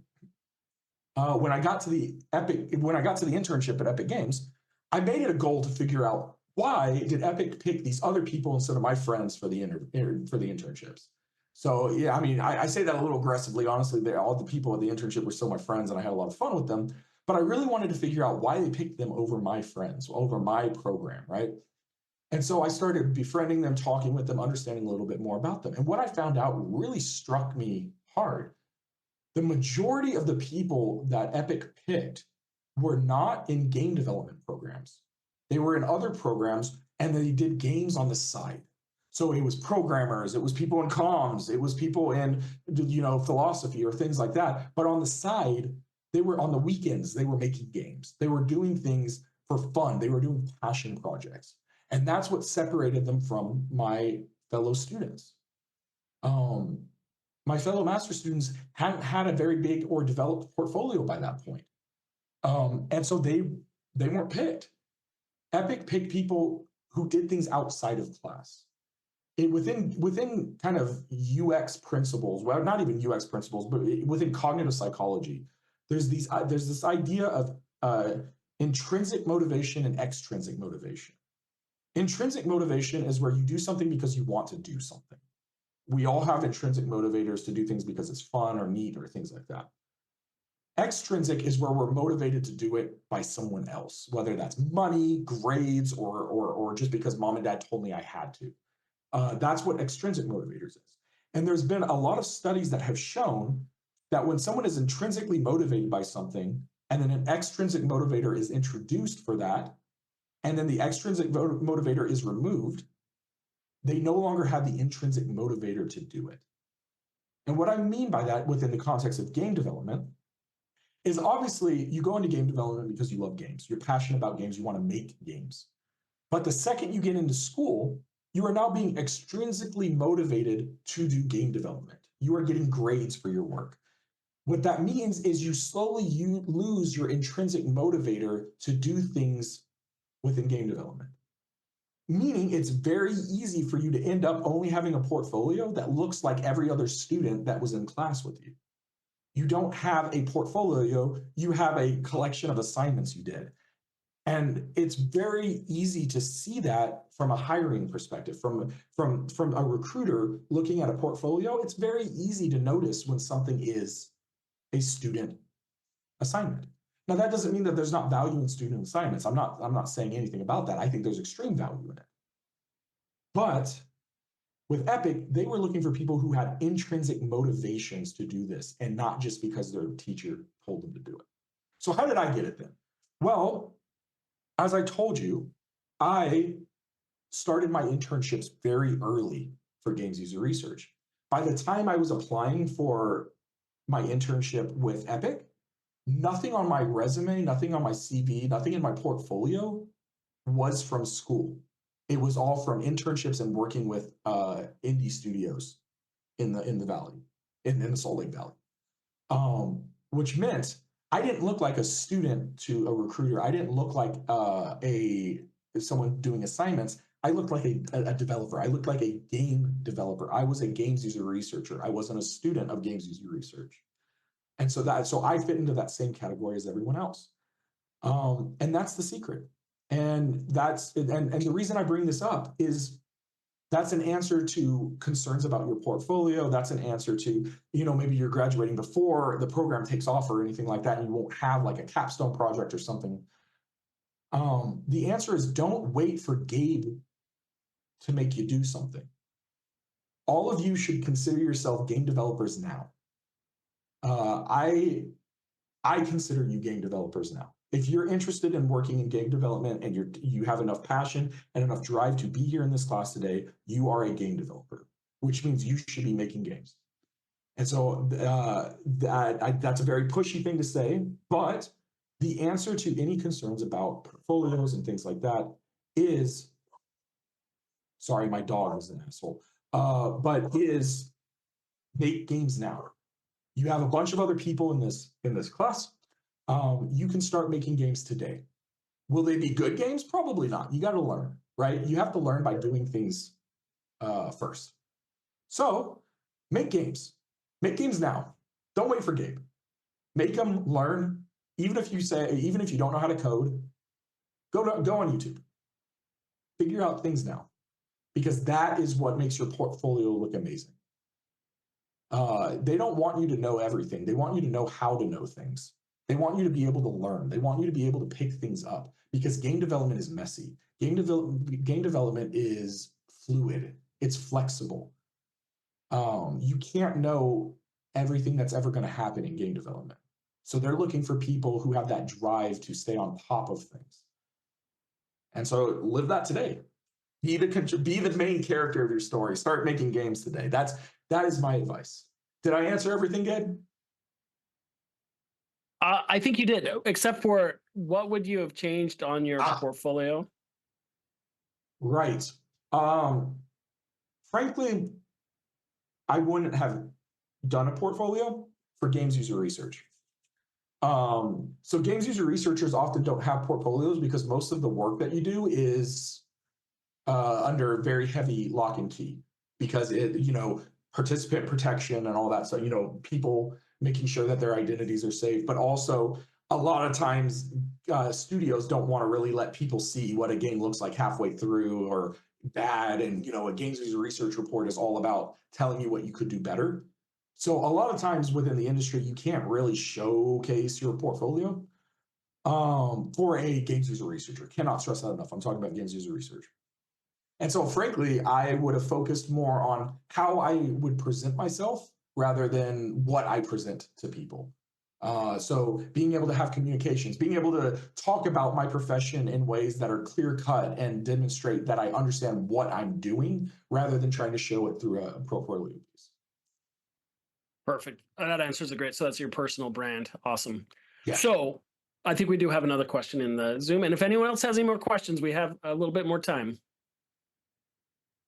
when I got to the internship at Epic Games, I made it a goal to figure out why did Epic pick these other people instead of my friends for the internships. So yeah, I mean, I say that a little aggressively. Honestly, all the people at the internship were still my friends, and I had a lot of fun with them. But I really wanted to figure out why they picked them over my friends, over my program, right? And so I started befriending them, talking with them, understanding a little bit more about them. And what I found out really struck me hard. The majority of the people that Epic picked were not in game development programs. They were in other programs and they did games on the side. So it was programmers, it was people in comms, it was people in, you know, philosophy or things like that. But on the side, they were on the weekends, they were making games. They were doing things for fun. They were doing passion projects. And that's what separated them from my fellow students. My fellow master students hadn't had a very big or developed portfolio by that point. And so they weren't picked. Epic picked people who did things outside of class. Within kind of UX principles, well, not even UX principles, but within cognitive psychology, there's this idea of intrinsic motivation and extrinsic motivation. Intrinsic motivation is where you do something because you want to do something. We all have intrinsic motivators to do things because it's fun or neat or things like that. Extrinsic is where we're motivated to do it by someone else, whether that's money, grades, or just because mom and dad told me I had to. That's what extrinsic motivators is. And there's been a lot of studies that have shown that when someone is intrinsically motivated by something and then an extrinsic motivator is introduced for that, and then the extrinsic motivator is removed, they no longer have the intrinsic motivator to do it. And what I mean by that within the context of game development is obviously you go into game development because you love games. You're passionate about games. You want to make games. But the second you get into school, you are now being extrinsically motivated to do game development. You are getting grades for your work. What that means is you lose your intrinsic motivator to do things within game development. Meaning it's very easy for you to end up only having a portfolio that looks like every other student that was in class with you. You don't have a portfolio, you have a collection of assignments you did. And it's very easy to see that from a hiring perspective, from a recruiter looking at a portfolio. It's very easy to notice when something is a student assignment. Now, that doesn't mean that there's not value in student assignments. I'm not saying anything about that. I think there's extreme value in it. But with Epic, they were looking for people who had intrinsic motivations to do this and not just because their teacher told them to do it. So how did I get it then? Well, as I told you, I started my internships very early for games user research. By the time I was applying for my internship with Epic, nothing on my resume, nothing on my CV, nothing in my portfolio was from school. It was all from internships and working with indie studios in the valley, in the Salt Lake Valley, which meant I didn't look like a student to a recruiter. I didn't look like someone doing assignments. I looked like a developer. I looked like a game developer. I was a games user researcher. I wasn't a student of games user research. And so I fit into that same category as everyone else. And that's the secret. And the reason I bring this up is that's an answer to concerns about your portfolio. That's an answer to, maybe you're graduating before the program takes off or anything like that, and you won't have like a capstone project or something. The answer is don't wait for Gabe to make you do something. All of you should consider yourself game developers now. I consider you game developers now. If you're interested in working in game development and you have enough passion and enough drive to be here in this class today, you are a game developer, which means you should be making games. And so that's a very pushy thing to say, but the answer to any concerns about portfolios and things like that is, sorry, my dog is an asshole, but is make games now. You have a bunch of other people in this class. You can start making games today. Will they be good games? Probably not. You got to learn, right? You have to learn by doing things first. So make games. Make games now. Don't wait for Gabe. Make them, learn. Even if you don't know how to code, go on YouTube. Figure out things now, because that is what makes your portfolio look amazing. They don't want you to know everything. They want you to know how to know things. They want you to be able to learn. They want you to be able to pick things up, because game development is messy. Game development is fluid. It's flexible. You can't know everything that's ever going to happen in game development. So they're looking for people who have that drive to stay on top of things. And so live that today. Be the main character of your story. Start making games today. That is my advice. Did I answer everything, Gabe? I think you did, except for what would you have changed on your portfolio? Right. Frankly, I wouldn't have done a portfolio for games user research. So games user researchers often don't have portfolios because most of the work that you do is under very heavy lock and key, because participant protection and all that. So, people making sure that their identities are safe, but also a lot of times studios don't want to really let people see what a game looks like halfway through or bad. And, a games user research report is all about telling you what you could do better. So a lot of times within the industry, you can't really showcase your portfolio for a games user researcher. Cannot stress that enough. I'm talking about games user research. And so frankly, I would have focused more on how I would present myself rather than what I present to people. So being able to have communications, being able to talk about my profession in ways that are clear cut and demonstrate that I understand what I'm doing rather than trying to show it through a portfolio piece. Perfect. That answers it great. So that's your personal brand. Awesome. Yeah. So I think we do have another question in the Zoom. And if anyone else has any more questions, we have a little bit more time.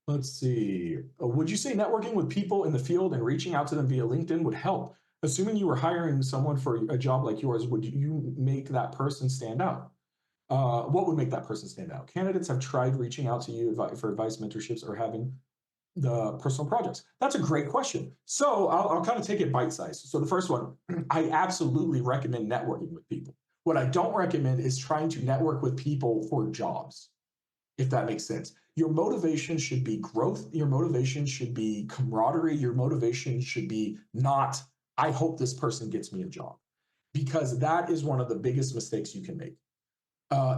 Let's see. Would you say networking with people in the field and reaching out to them via LinkedIn would help? Assuming you were hiring someone for a job like yours, would you make that person stand out? What would make that person stand out? Candidates have tried reaching out to you for advice, mentorships, or having the personal projects. That's a great question. So I'll kind of take it bite-sized. So the first one, I absolutely recommend networking with people. What I don't recommend is trying to network with people for jobs, if that makes sense. Your motivation should be growth. Your motivation should be camaraderie. Your motivation should be not, I hope this person gets me a job, because that is one of the biggest mistakes you can make.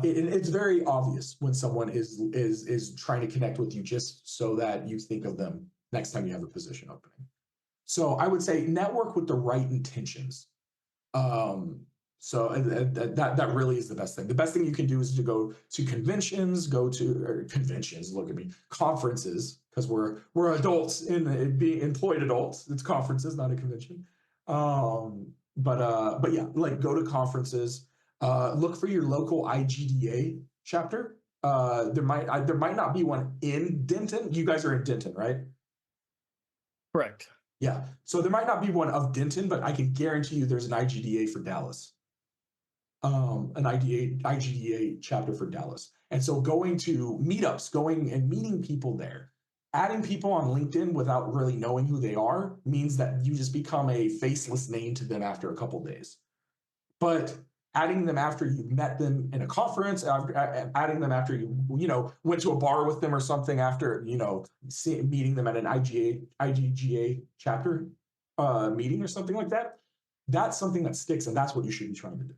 It's very obvious when someone is trying to connect with you just so that you think of them next time you have a position opening. So I would say network with the right intentions. So that really is the best thing. The best thing you can do is to go to conventions, look at me, conferences, because we're adults in being employed adults. It's conferences, not a convention. But yeah, like go to conferences. Look for your local IGDA chapter. There might not be one in Denton. You guys are in Denton, right? Correct. Yeah. So there might not be one of Denton, but I can guarantee you there's an IGDA for Dallas. An IGDA chapter for Dallas. And so going to meetups, going and meeting people there, adding people on LinkedIn without really knowing who they are means that you just become a faceless name to them after a couple days. But adding them after you met them in a conference, adding them after you went to a bar with them or something, after meeting them at an IGGA chapter meeting or something like that, that's something that sticks, and that's what you should be trying to do.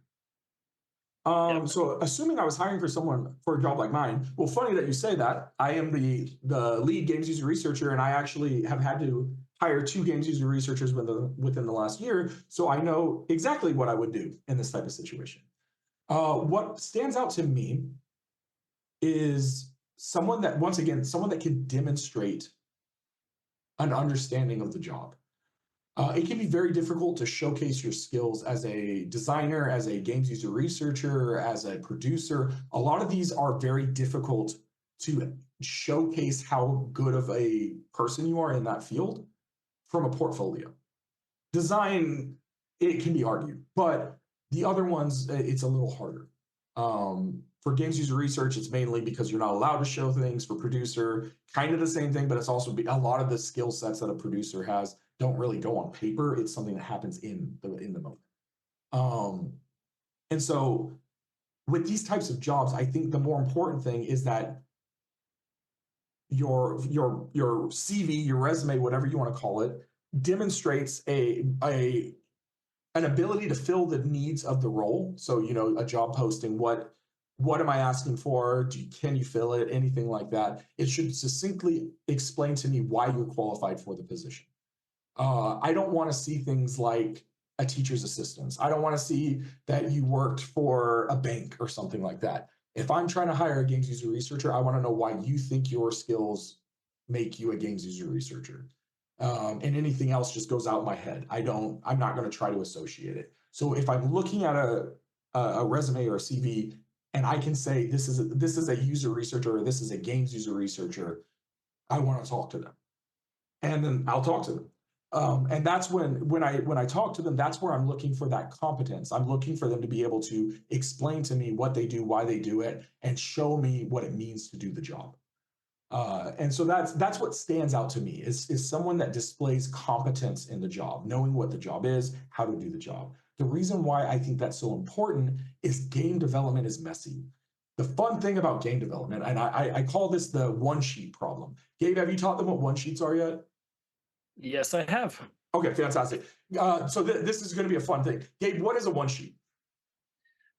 Yep. So assuming I was hiring for someone for a job like mine, well, funny that you say that. I am the lead games user researcher, and I actually have had to hire 2 games user researchers within the last year. So I know exactly what I would do in this type of situation. What stands out to me is someone that, once again, someone that can demonstrate an understanding of the job. It can be very difficult to showcase your skills as a designer, as a games user researcher, as a producer. A lot of these are very difficult to showcase how good of a person you are in that field from a portfolio. Design, it can be argued, but the other ones, it's a little harder. For games user research, it's mainly because you're not allowed to show things. For producer, kind of the same thing, but it's also a lot of the skill sets that a producer has don't really go on paper. It's something that happens in the moment. And so with these types of jobs, I think the more important thing is that your CV, your resume, whatever you want to call it, demonstrates an ability to fill the needs of the role. So, a job posting, what am I asking for? Can you fill it? Anything like that. It should succinctly explain to me why you're qualified for the position. I don't want to see things like a teacher's assistant. I don't want to see that you worked for a bank or something like that. If I'm trying to hire a games user researcher, I want to know why you think your skills make you a games user researcher. And anything else just goes out my head. I'm not going to try to associate it. So if I'm looking at a resume or a CV and I can say this is a user researcher or this is a games user researcher, I want to talk to them, and then I'll talk to them. And that's when I talk to them, that's where I'm looking for that competence. I'm looking for them to be able to explain to me what they do, why they do it, and show me what it means to do the job. And so that's what stands out to me is someone that displays competence in the job, knowing what the job is, how to do the job. The reason why I think that's so important is game development is messy. The fun thing about game development, and I call this the one sheet problem. Gabe, have you taught them what one sheets are yet? Yes, I have. Okay, fantastic. So this is going to be a fun thing. Gabe, what is a one sheet?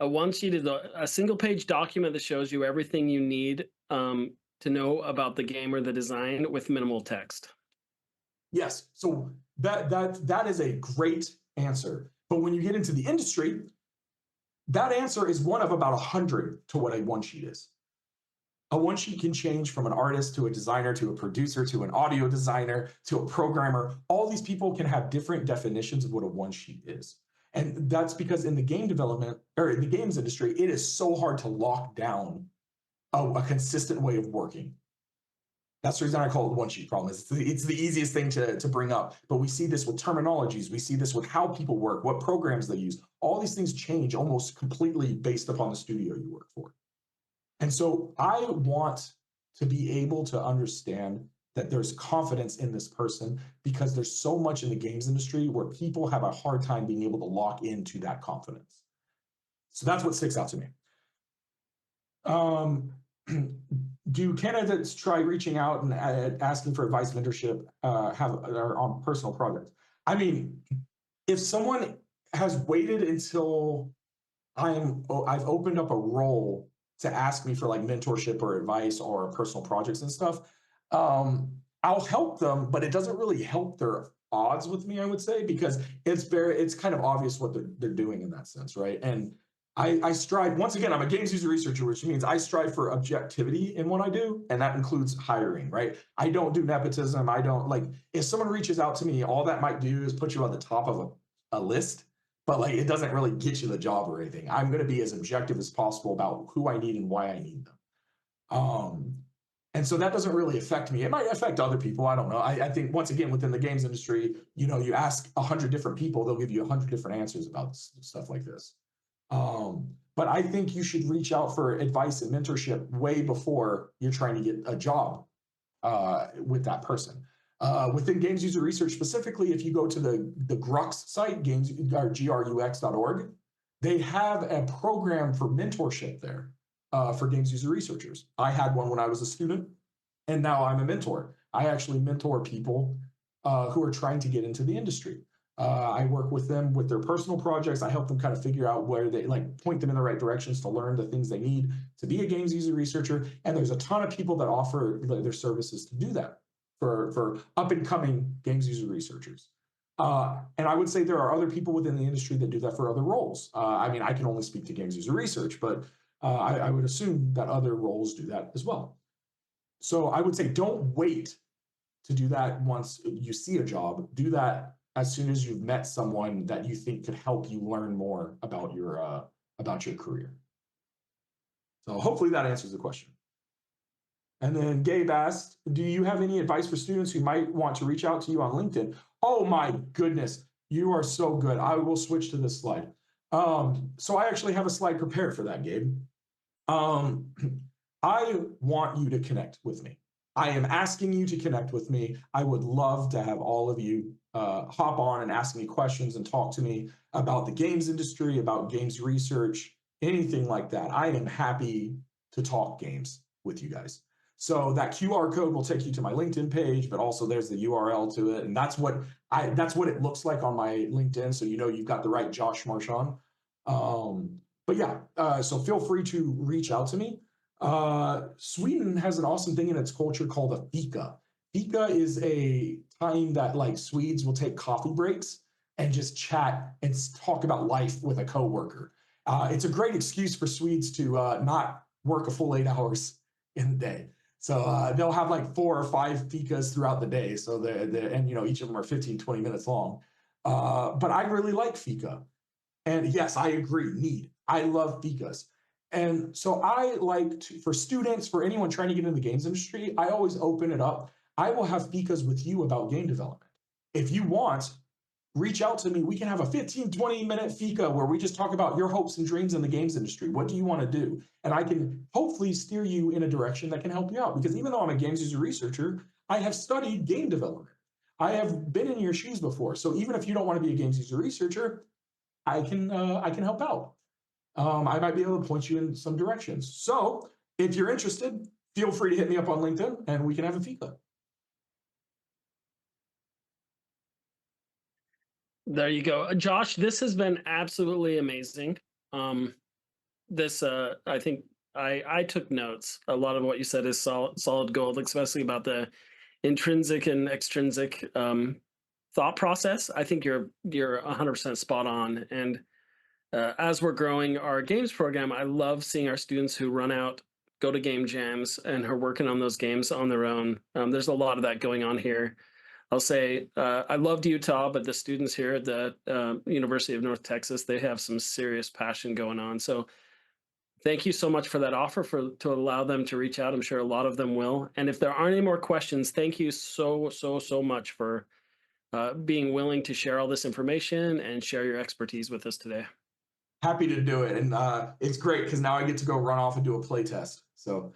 A one sheet is a single page document that shows you everything you need to know about the game or the design with minimal text. Yes. So that is a great answer. But when you get into the industry, that answer is one of about 100 to what a one sheet is. A one sheet can change from an artist to a designer to a producer to an audio designer to a programmer. All these people can have different definitions of what a one sheet is. And that's because in the game development or in the games industry, it is so hard to lock down a consistent way of working. That's the reason I call it the one sheet problem. It's the easiest thing to bring up. But we see this with terminologies. We see this with how people work, what programs they use. All these things change almost completely based upon the studio you work for. And so I want to be able to understand that there's confidence in this person because there's so much in the games industry where people have a hard time being able to lock into that confidence. So that's what sticks out to me. Do candidates try reaching out and asking for advice, mentorship, or on personal projects? I mean, if someone has waited until I've opened up a role to ask me for like mentorship or advice or personal projects and stuff, I'll help them, but it doesn't really help their odds with me, I would say, because it's kind of obvious what they're doing in that sense, right? And I strive, once again, I'm a games user researcher, which means I strive for objectivity in what I do, and that includes hiring, right? I don't do nepotism. I don't like, if someone reaches out to me, all that might do is put you on the top of a list, but like it doesn't really get you the job or anything. I'm going to be as objective as possible about who I need and why I need them. And so that doesn't really affect me. It might affect other people. I don't know. I think once again, within the games industry, you ask 100 different people, they'll give you 100 different answers about stuff like this. But I think you should reach out for advice and mentorship way before you're trying to get a job with that person. Within games user research specifically, if you go to the GRUX site, grux.org, they have a program for mentorship there for games user researchers. I had one when I was a student, and now I'm a mentor. I actually mentor people who are trying to get into the industry. I work with them with their personal projects. I help them kind of figure out where they like point them in the right directions to learn the things they need to be a games user researcher. And there's a ton of people that offer their services to do that for up and coming games user researchers. And I would say there are other people within the industry that do that for other roles. I mean, I can only speak to games user research, but I would assume that other roles do that as well. So I would say don't wait to do that once you see a job. Do that as soon as you've met someone that you think could help you learn more about your career. So hopefully that answers the question. And then Gabe asked, do you have any advice for students who might want to reach out to you on LinkedIn? Oh my goodness, you are so good. I will switch to this slide. So I actually have a slide prepared for that, Gabe. I want you to connect with me. I am asking you to connect with me. I would love to have all of you hop on and ask me questions and talk to me about the games industry, about games research, anything like that. I am happy to talk games with you guys. So that QR code will take you to my LinkedIn page, but also there's the URL to it. And that's what it looks like on my LinkedIn. So you know you've got the right Josh Marchand. But yeah, so feel free to reach out to me. Sweden has an awesome thing in its culture called a fika. Fika is a time that like Swedes will take coffee breaks and just chat and talk about life with a coworker. It's a great excuse for Swedes to not work a full 8 hours in the day. So they'll have like 4 or 5 fikas throughout the day. So and you know, each of them are 15, 20 minutes long. But I really like fika. And yes, I agree, I love fikas. And so I like to, for students, for anyone trying to get into the games industry, I always open it up. I will have fikas with you about game development. If you want, reach out to me. We can have a 15, 20-minute fika where we just talk about your hopes and dreams in the games industry. What do you want to do? And I can hopefully steer you in a direction that can help you out. Because even though I'm a games user researcher, I have studied game development. I have been in your shoes before. So even if you don't want to be a games user researcher, I can help out. I might be able to point you in some directions. So if you're interested, feel free to hit me up on LinkedIn and we can have a fika. There you go. Josh, this has been absolutely amazing. I think I took notes. A lot of what you said is solid gold, especially about the intrinsic and extrinsic thought process. I think you're 100% spot on. And as we're growing our games program, I love seeing our students who run out, go to game jams, and are working on those games on their own. There's a lot of that going on here. I'll say I loved Utah, but the students here at the University of North Texas, they have some serious passion going on. So thank you so much for that offer to allow them to reach out. I'm sure a lot of them will. And if there aren't any more questions, thank you so much for being willing to share all this information and share your expertise with us today. Happy to do it. And it's great because now I get to go run off and do a play test. So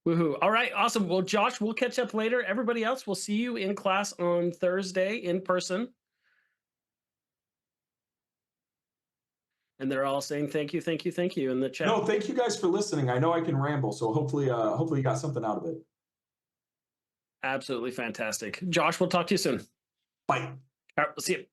woohoo. All right, awesome. Well, Josh, we'll catch up later. Everybody else, we'll see you in class on Thursday in person. And they're all saying thank you in the chat. No, thank you guys for listening. I know I can ramble, so hopefully you got something out of it. Absolutely fantastic. Josh, we'll talk to you soon. Bye. All right, we'll see you.